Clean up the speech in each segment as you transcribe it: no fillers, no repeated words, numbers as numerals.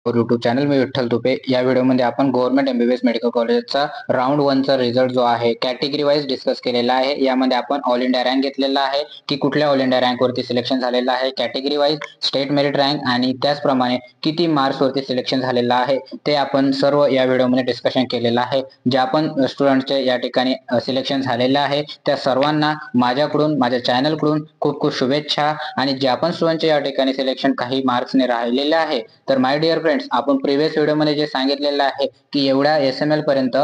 YouTube channel मी विठ्ठल तुपे. या व्हिडिओमध्ये आपण गव्हर्नमेंट एमबीबीएस मेडिकल कॉलेजचा राऊंड 1चा रिझल्ट जो आहे कॅटेगरी वाईज डिस्कस केलेला आहे. यामध्ये आपण ऑल इंडिया रँक घेतलेला आहे की कुठल्या ऑल इंडिया रँक वरती सिलेक्शन झालेलं आहे, category wise state merit rank आणि त्याचप्रमाणे किती मार्क्स वरती सिलेक्शन झालेलं आहे ते आपण सर्व या व्हिडिओमध्ये डिस्कशन केलेलं आहे. ज्या पण स्टुडंटचे या ठिकाणी सिलेक्शन झालेलं आहे त्या सर्वांना माझ्याकडून, माझ्या चॅनलकडून खूप खूप शुभेच्छा. आणि ज्या पण स्टुडंटचे या ठिकाणी सिलेक्शन काही मार्क्सने राहिलेले आहे तर माय डिअर फ्रेंड्स, आपण प्रिव्हियस व्हिडिओमध्ये जे सांगितलेलं आहे की एवढ्या SML पर्यंत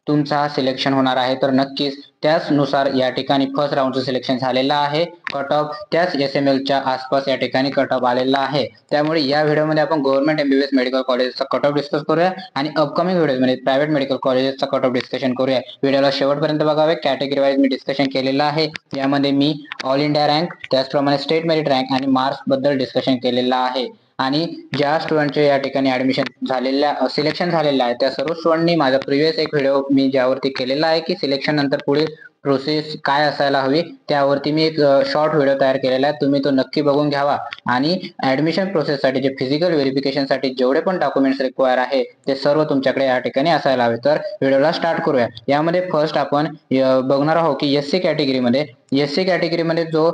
तुमचा सिलेक्शन होणार आहे, तर नक्कीच त्याचनुसार या ठिकाणी फर्स्ट राऊंडचं सिलेक्शन झालेलं आहे. कट ऑफ त्याच SMLच्या आसपास या ठिकाणी कट ऑफ आलेला आहे. त्यामुळे या व्हिडिओमध्ये आपण गव्हर्नमेंट एमबीबीएस मेडिकल कॉलेजचा कट ऑफ डिस्कस करूया आणि अपकमिंग व्हिडिओमध्ये प्रायव्हेट मेडिकल कॉलेजेसचा कट ऑफ डिस्कशन करूया. व्हिडिओला शेवटपर्यंत बघावे. कॅटेगरी वाईज मी डिस्कशन केलेलं आहे. यामध्ये मी ऑल इंडिया रँक, त्याचप्रमाणे स्टेट मेरिट रँक आणि मार्क्स बद्दल डिस्कशन केलेलं आहे. आणि ज्या स्टुडंटचे या ठिकाणी ऍडमिशन झालेल्या सिलेक्शन झालेलं आहे त्या सर्व स्टुडंटनी माझा प्रिव्हियस एक व्हिडिओ मी ज्यावरती केलेला आहे की सिलेक्शन नंतर पुढील प्रोसेस काय असायला हवी त्यावरती मी एक शॉर्ट व्हिडिओ तयार केलेला आहे. तुम्ही तो नक्की बघून घ्यावा. आणि ऍडमिशन प्रोसेससाठी जे फिजिकल व्हेरिफिकेशनसाठी जेवढे पण डॉक्युमेंट्स रिक्वायर आहे ते सर्व तुमच्याकडे या ठिकाणी असायला हवे. तर व्हिडिओला स्टार्ट करूया. यामध्ये फर्स्ट आपण बघणार आहोत की SC कॅटेगरीमध्ये जो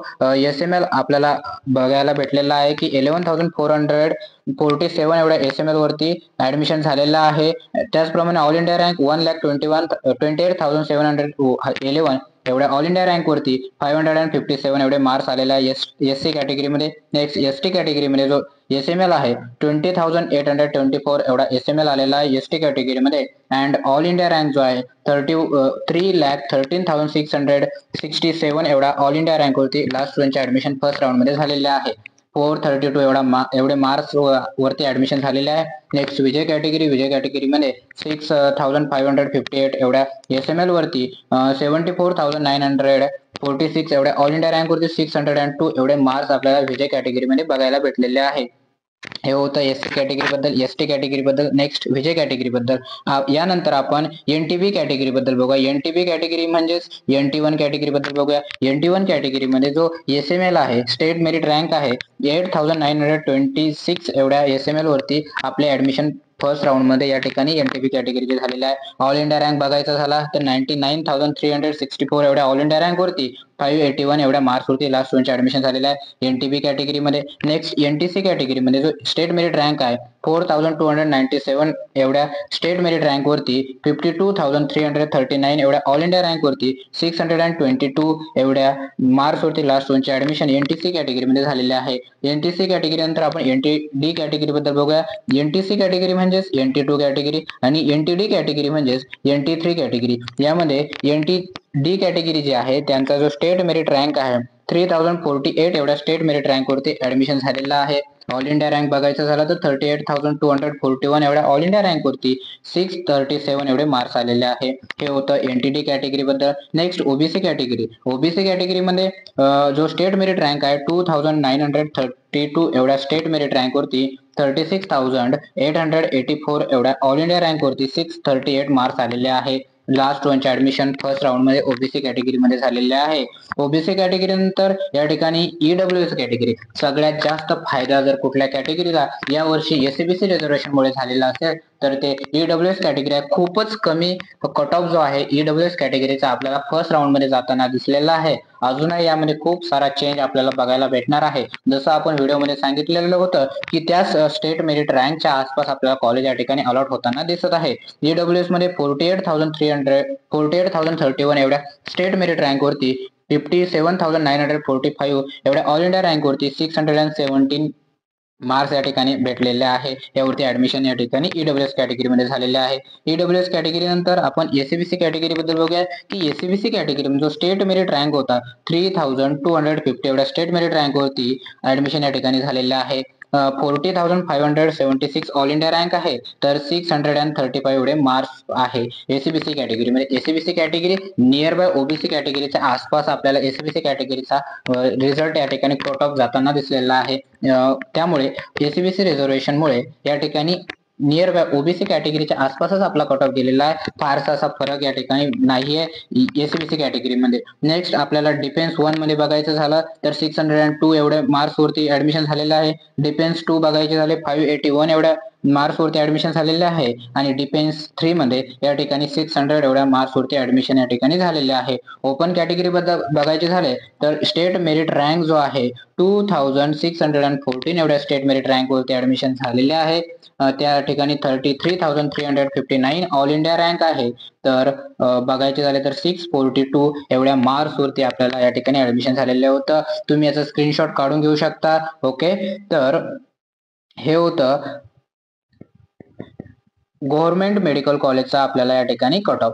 SML आपल्याला बघायला भेटलेला आहे की 11,447 एवढ्या SML वरती ऍडमिशन झालेलं आहे. त्याचप्रमाणे ऑल इंडिया रँक 1,28,711 एवढ्या ऑल इंडिया रँक वरती 557 एवढे मार्क्स आलेले आहे SC कॅटेगरीमध्ये. नेक्स्ट ST कॅटेगरीमध्ये जो SML आहे 20,824 एवढा SML आलेला आहे ST कॅटेगरीमध्ये. अँड ऑल इंडिया रँक जो आहे 3,13,667 एवढा ऑल इंडिया रँक वरती लास्ट स्टुडंटचे ऍडमिशन फर्स्ट राऊंड मध्ये झालेले आहे. 432 एवढे मार्क्स वरती ऍडमिशन झालेले आहे. नेक्स्ट विजय कॅटेगरीमध्ये 6,558 एवढ्या SML वरती 74,946 एवढ्या ऑल इंडिया रँक वरती 602 एवढे मार्क्स आपल्याला विजय कॅटेगरीमध्ये बघायला भेटलेले आहे. हे होतं SC कॅटेगरीबद्दल. ST कॅटेगरीबद्दल. नेक्स्ट विजय कॅटेगरीबद्दल. यानंतर आपण NTB कॅटेगरीबद्दल बघूया. NTB कॅटेगरी म्हणजेच NT1 कॅटेगरीबद्दल बघूया. NT1 कॅटेगरीमध्ये जो SML आहे, स्टेट मेरिट रँक आहे 8,926 एवढ्या SML वरती आपले ऍडमिशन फर्स्ट राऊंड मध्ये या ठिकाणी NTB कॅटेगरीचे झालेले आहे. ऑल इंडिया रँक बघायचा झाला तर 99,364 एवढ्या ऑल इंडिया रँक वरती 581 एवढ्या मार्क्स वरती लास्ट स्टुडंटचे ऍडमिशन झालेलं आहे NTB कॅटेगरीमध्ये. नेक्स्ट NTC कॅटेगरीमध्ये जो स्टेट मेरिट रँक आहे 4,297 एवढ्या स्टेट मेरिट रँक वरती 52,339 एवढ्या ऑल इंडिया रँक वरती 622 एवढ्या मार्क्स वरती लास्ट स्टुडंटचे ऍडमिशन NTC कॅटेगरीमध्ये झालेले आहे. NTC कॅटेगरी नंतर आपण NTD कॅटेगरी बद्दल बघूया. NTC कॅटेगरी म्हणजेच NT2 कॅटेगरी आणि NTD कॅटेगरी म्हणजेच NT3 कॅटेगरी. यामध्ये NTD कॅटेगरी जी आहे त्यांचा जो स्टेट मेरिट रँक आहे 3,048 एवढ्या स्टेट मेरिट रँक वरती ऍडमिशन झालेला आहे. ऑल इंडिया रँक बघायचा झाला तर 38,241 एवढ्या ऑल इंडिया रँक वरती 637 एवढे मार्क्स आलेले आहे. हे होतं NTD कॅटेगरी बद्दल. नेक्स्ट ओबीसी कॅटेगरीमध्ये जो स्टेट मेरिट रँक आहे 2,932 एवढ्या स्टेट मेरिट रँक वरती 36,884 एवढ्या ऑल इंडिया रँक वरती 638 मार्क्स आलेले आहे. लास्ट स्टुडंटचे ऍडमिशन फर्स्ट राऊंड मध्ये ओबीसी कॅटेगरीमध्ये झालेले आहे. ओबीसी कॅटेगरी नंतर या ठिकाणी EWS कॅटेगरी. सगळ्यात जास्त फायदा जर कुठल्या कॅटेगरीला या वर्षी SCBC रिझर्वेशन मुळे झालेला असेल तर ते EWS कॅटेगरी आहे. खूपच कमी कट ऑफ जो आहे EWS कॅटेगरीचा आपल्याला फर्स्ट राऊंड मध्ये जाताना दिसलेला आहे. अजूनही यामध्ये खूप सारा चेंज आपल्याला बघायला भेटणार आहे. जसं आपण व्हिडिओमध्ये सांगितलेलं होतं की त्याच स्टेट मेरिट रँकच्या आसपास आपल्याला कॉलेज या ठिकाणी अलॉट होताना दिसत आहे. EWS मध्ये 48,031 एवढ्या स्टेट मेरिट रँक वरती 57,945 एवढ्या ऑल इंडिया रँक वरती 617 मार्क्स या ठिकाणी भेटलेले आहे. यावरती ऍडमिशन या ठिकाणी EWS कॅटेगरीमध्ये झालेले आहे. EWS कॅटेगरी नंतर आपण SCBC कॅटेगरी बद्दल बघूया की SCBC कॅटेगरी जो स्टेट मेरिट रँक होता 3,250 एवढ्या स्टेट मेरिट रँक वरती ऍडमिशन या ठिकाणी झालेले आहे. 40,576 ऑल इंडिया रँक आहे तर 635 एवढे मार्क्स आहे SCBC कॅटेगरीमध्ये. SCBC category near by OBC कॅटेगरीच्या आसपास आपल्याला SCBC कॅटेगरीचा रिझल्ट या ठिकाणी कट ऑफ जाताना दिसलेला आहे. त्यामुळे SCBC रिझर्वेशन मुळे या ठिकाणी नियर बाय ओबीसी कॅटेगरीच्या आसपासच आपला कट ऑफ गेलेला आहे. फारसा असा फरक या ठिकाणी नाहीये SCBC कॅटेगरीमध्ये. नेक्स्ट आपल्याला डिफेन्स 1 मध्ये बघायचं झालं तर 602 एवढ्या मार्क्स वरती ऍडमिशन झालेलं आहे. डिफेन्स 2 बघायचे झाले 581 एवढ्या मार्क्सवरती ऍडमिशन झालेले आहे आणि डिफेन्स 3 मध्ये या ठिकाणी 600 एवढ्या मार्क्सवरती ऍडमिशन या ठिकाणी झालेले आहे. ओपन कॅटेगरी बद्दल बघायचे झाले तर स्टेट मेरिट रँक जो आहे 2614 एवढ्या स्टेट मेरिट रँक वरती ऍडमिशन झालेले आहे. त्या ठिकाणी 33,359 ऑल इंडिया रँक आहे. तर बघायचे झाले तर 642 एवढ्या मार्क्स वरती आपल्याला या ठिकाणी ऍडमिशन झालेलं होतं. तुम्ही याचा स्क्रीनशॉट काढून घेऊ शकता. ओके, तर हे होतं गव्हर्नमेंट मेडिकल कॉलेजचा आपल्याला या ठिकाणी कट ऑफ.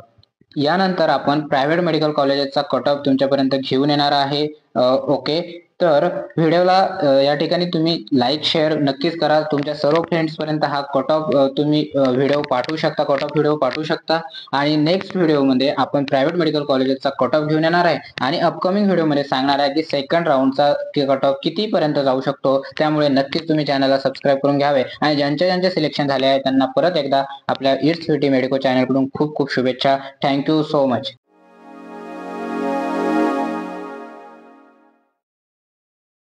यानंतर आपण प्रायव्हेट मेडिकल कॉलेजचा कट ऑफ तुमच्यापर्यंत घेऊन येणार आहे. ओके, तर व्हिडिओला या ठिकाणी तुम्ही लाईक शेअर नक्कीच करा. तुमच्या सर्व फ्रेंड्स पर्यंत हा कट ऑफ तुम्ही व्हिडिओ पाठवू शकता, कट ऑफ व्हिडिओ पाठवू शकता. आणि नेक्स्ट व्हिडिओमध्ये आपण प्रायव्हेट मेडिकल कॉलेजचा कट ऑफ घेऊन येणार आहे आणि अपकमिंग व्हिडिओमध्ये सांगणार आहे की सेकंड राऊंडचा कट ऑफ कितीपर्यंत जाऊ शकतो. त्यामुळे नक्कीच तुम्ही चॅनलला सबस्क्राईब करून घ्यावे आणि ज्यांचे सिलेक्शन झाले आहे त्यांना परत एकदा आपल्या इट्स व्हीटी मेडिको चॅनलकडून खूप खूप शुभेच्छा. Thank you so much.